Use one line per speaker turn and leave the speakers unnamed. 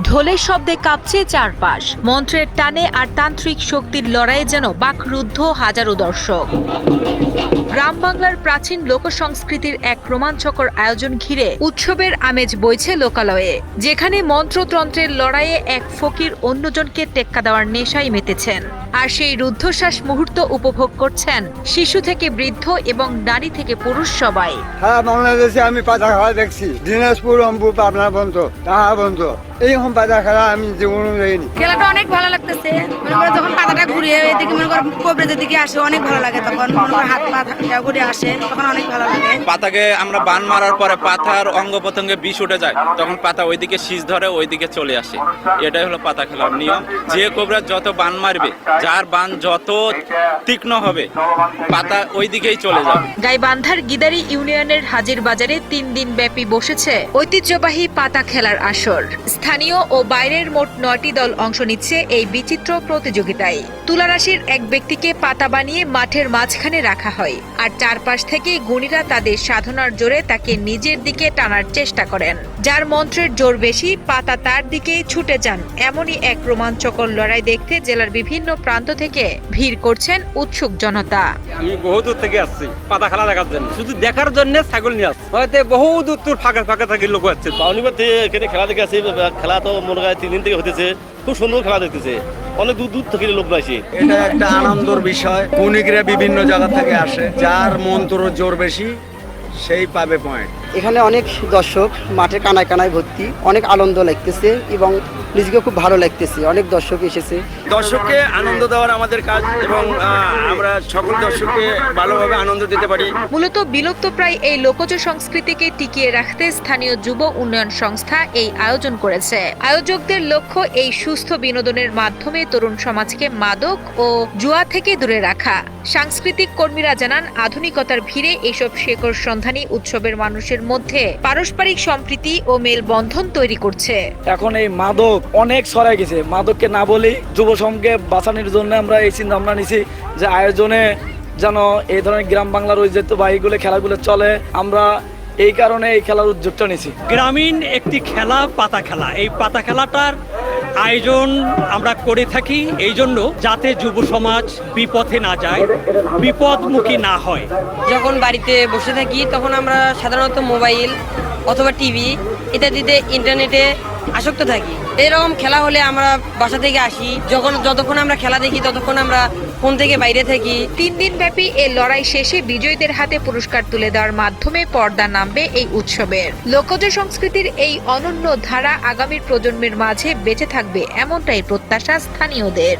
ঢোলের শব্দে কাঁপছে চারপাশ, মন্ত্রের টানে আর তান্ত্রিক শক্তির লড়াইয়ে যেন বাকরুদ্ধ হাজারো দর্শক। গ্রাম বাংলার প্রাচীন লোকসংস্কৃতির এক রোমাঞ্চকর আয়োজন ঘিরে উৎসবের আমেজ বইছে লোকালয়ে, যেখানে মন্ত্রতন্ত্রের লড়াইয়ে এক ফকির অন্যজনকে টেক্কা দেওয়ার নেশায় মেতেছেন। আর সেই রুদ্ধশ্বাস মুহূর্ত উপভোগ করছেন শিশু থেকে বৃদ্ধ এবং নারী থেকে পুরুষ সবাই।
হ্যাঁ, বাংলাদেশে আমি পাতা খেলা দেখছি, দিনাজপুর, রংপুর, পাবনা বন্ধ, তাহা বন্ধ। এইরকম পাতা খেলা আমি জীবনে দেখিনি।
খেলাটা অনেক ভালো লাগতেছে। মনে করো যখন পাতাটা ঘুরিয়ে এদিকে মনে করো কবরেজের দিকে আসে, অনেক ভালো লাগে। তখন মনে করো হাত পা ঘুরে আসে, তখন অনেক ভালো লাগে।
পাতাকে আমরা বান মারার পরে পাতার অঙ্গ প্রত্যঙ্গে বিষ উঠে যায়, তখন পাতা ওইদিকে শীষ ধরে ওইদিকে চলে আসে। এটাই হলো পাতা খেলার নিয়ম। যে কোবরা যত বান মারবে, যার বান যত তীক্ষ্ণ হবে, পাতা ওইদিকেই চলে যাবে।
গাইবান্ধার গিদারি ইউনিয়নের হাজির বাজারে 3 দিন ব্যাপী বসেছে ঐতিহ্যবাহী পাতা খেলার আসর। স্থানীয় ও বাইরের মোট 9টি দল অংশ নিচ্ছে এই বিচিত্র প্রতিযোগিতায়। তুলারাশির এক ব্যক্তিকে পাতা বানিয়ে মাঠের মাঝখানে রাখা হয়, আর চারপাশ থেকে গুণীরা তাদের সাধনার জোরে তাকে নিজের দিকে টানার চেষ্টা করেন। যার মন্ত্রের জোর বেশি, পাতা তার দিকেই ছুটে যান। এমনই এক রোমাঞ্চকর লড়াই দেখতে জেলার বিভিন্ন প্রান্ত থেকে ভিড় করছেন উৎসুক জনতা।
আমি বহু দূর থেকে আসছি পাতা খেলা দেখার জন্য, শুধু দেখার জন্য ছাগল নিয়ে আসছি। হয়তো বহু দূর ফাঁকা ফাঁকা থেকে লোক আসছে।
বাউনিবার থেকে এখানে খেলা দেখে আসি। খেলা তো মনে হয় 3 দিন থেকে হতেছে, খুব সুন্দর খেলা দেখতেছে। অনেক দূর দূর থেকে লোক আসে।
এটা একটা আনন্দের বিষয়। কুনিকরা বিভিন্ন জায়গা থেকে আসে, যার মন্ত্র জোর বেশি সেই পাবে পয়েন্ট।
এখানে অনেক দর্শক মাঠে কানায় কানায় ভর্তি, অনেক আনন্দ লাগতেছে এবং নিজেকে খুব ভালো লাগতেছে। অনেক দর্শক এসেছে।
দর্শককে আনন্দ দেওয়ার আমাদের কাজ, এবং আমরা সকল দর্শককে ভালোভাবে আনন্দ দিতে পারি।
মূলত বিলুপ্তপ্রায় এই লোকজ সংস্কৃতিকে টিকিয়ে রাখতে স্থানীয় যুব উন্নয়ন সংস্থা এই আয়োজন করেছে। আয়োজকদের লক্ষ্য এই সুস্থ বিনোদনের মাধ্যমে তরুণ সমাজকে মাদক ও জুয়া থেকে দূরে রাখা। সাংস্কৃতিক কর্মীরা জানান, আধুনিকতার ভিড়ে এইসব শেকড় সন্ধানী উৎসবের মানুষের মধ্যে পারস্পরিক সম্প্রীতি ও মেলবন্ধন তৈরি করছে।
এখন এই মাদক অনেক ছড়াই গেছে। মাদককে না বলেই যুব সমাজকে বাঁচানোর জন্য আমরা এই চিন্তা ভাবনা নিছি যে আয়োজনে যেন এই ধরনের গ্রাম বাংলার ঐতিহ্যবাহীগুলো খেলাগুলো চলে। আমরা এই কারণে এই খেলার উদ্যোগটা নিছি।
গ্রামীণ একটি খেলা পাতা খেলা। এই পাতা খেলাটার আয়োজন আমরা করে থাকি এই জন্য যাতে যুব সমাজ বিপথে না যায়, বিপদমুখী না হয়।
যখন বাড়িতে বসে থাকি তখন আমরা সাধারণত মোবাইল অথবা টিভি ইত্যাদিতে ইন্টারনেটে আসক্ত থাকি। এরকম খেলা হলে আমরা বাসা থেকে আসি, যতক্ষণ আমরা খেলা দেখি ততক্ষণ আমরা ফোন থেকে বাইরে থাকি।
3 দিন ব্যাপী এই লড়াই শেষে বিজয়ীদের হাতে পুরস্কার তুলে দেওয়ার মাধ্যমে পর্দা নামবে এই উৎসবের। লোকজ সংস্কৃতির এই অনন্য ধারা আগামীর প্রজন্মের মাঝে বেঁচে থাকবে, এমনটাই প্রত্যাশা স্থানীয়দের।